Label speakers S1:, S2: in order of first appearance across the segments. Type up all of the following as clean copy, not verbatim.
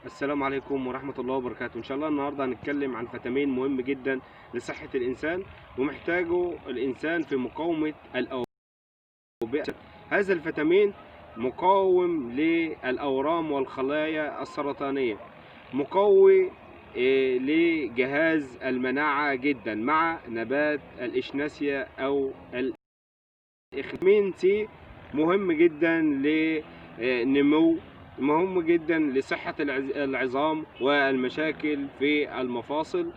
S1: السلام عليكم ورحمة الله وبركاته. إن شاء الله النهاردة هنتكلم عن فيتامين مهم جدا لصحة الإنسان ومحتاجه الإنسان في مقاومة الأوبئة. هذا الفيتامين مقاوم للأورام والخلايا السرطانية، مقوي لجهاز المناعة جدا مع نبات الإشناسيا أو فيتامين سي. مهم جدا لنمو، مهم جدا لصحة العظام والمشاكل في المفاصل.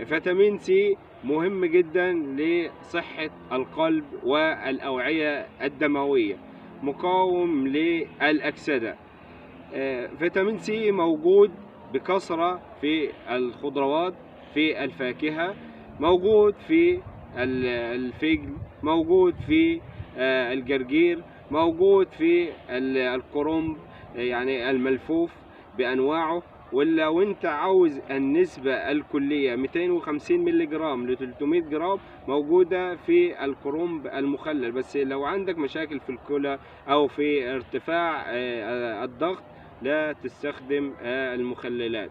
S1: فيتامين سي مهم جدا لصحة القلب والأوعية الدموية، مقاوم للأكسدة. فيتامين سي موجود بكثرة في الخضروات، في الفاكهة، موجود في الفجل، موجود في الجرجير، موجود في الكرنب يعني الملفوف بأنواعه. ولو انت عاوز النسبة الكلية 250 مللي جرام ل 300 جرام موجودة في الكرنب المخلل. بس لو عندك مشاكل في الكلى او في ارتفاع الضغط لا تستخدم المخللات.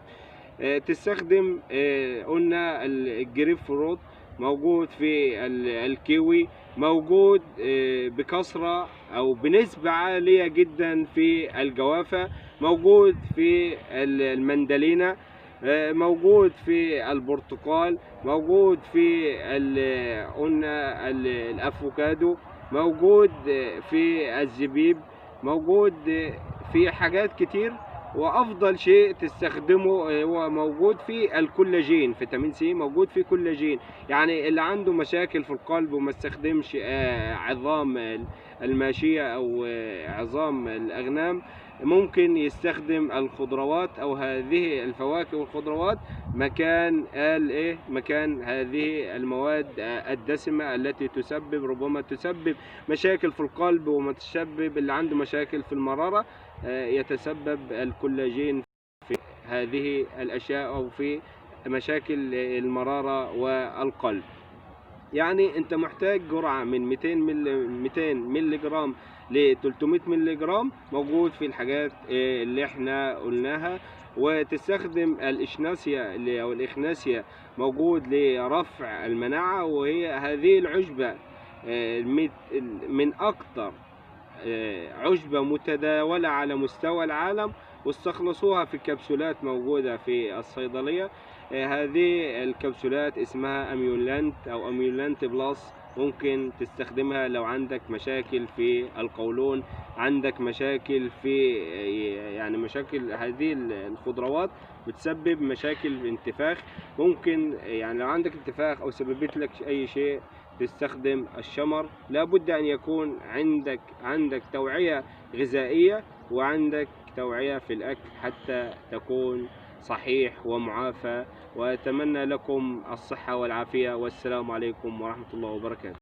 S1: تستخدم قلنا الجريب فروت، موجود في الكيوي، موجود بكثرة أو بنسبة عالية جدا في الجوافة، موجود في المندلينا، موجود في البرتقال، موجود في قلنا الافوكادو، موجود في الزبيب، موجود في حاجات كتير. وافضل شيء تستخدمه هو موجود في الكولاجين. فيتامين سي موجود في كولاجين، يعني اللي عنده مشاكل في القلب وما استخدمش عظام الماشية او عظام الاغنام ممكن يستخدم الخضروات او هذه الفواكه والخضروات مكان هذه المواد الدسمة التي ربما تسبب مشاكل في القلب، وما تسبب اللي عنده مشاكل في المرارة يتسبب الكولاجين في هذه الأشياء أو في مشاكل المرارة والقلب. يعني انت محتاج جرعة من 200 مللي جرام ل 300 مللي جرام موجود في الحاجات اللي احنا قلناها. وتستخدم الإشناسيا او الإخناسيا، موجود لرفع المناعة، وهي هذه العشبة من أكثر عشبة متداولة على مستوى العالم، واستخلصوها في كبسولات موجودة في الصيدلية. هذه الكبسولات اسمها أميولانت أو أميولانت بلس. ممكن تستخدمها لو عندك مشاكل في القولون، عندك مشاكل في يعني مشاكل هذه الخضروات بتسبب مشاكل انتفاخ. ممكن يعني لو عندك انتفاخ أو سببت لك أي شيء تستخدم الشمر. لابد أن يكون عندك توعية غذائية وعندك توعية في الأكل حتى تكون صحيح ومعافى. وأتمنى لكم الصحة والعافية، والسلام عليكم ورحمة الله وبركاته.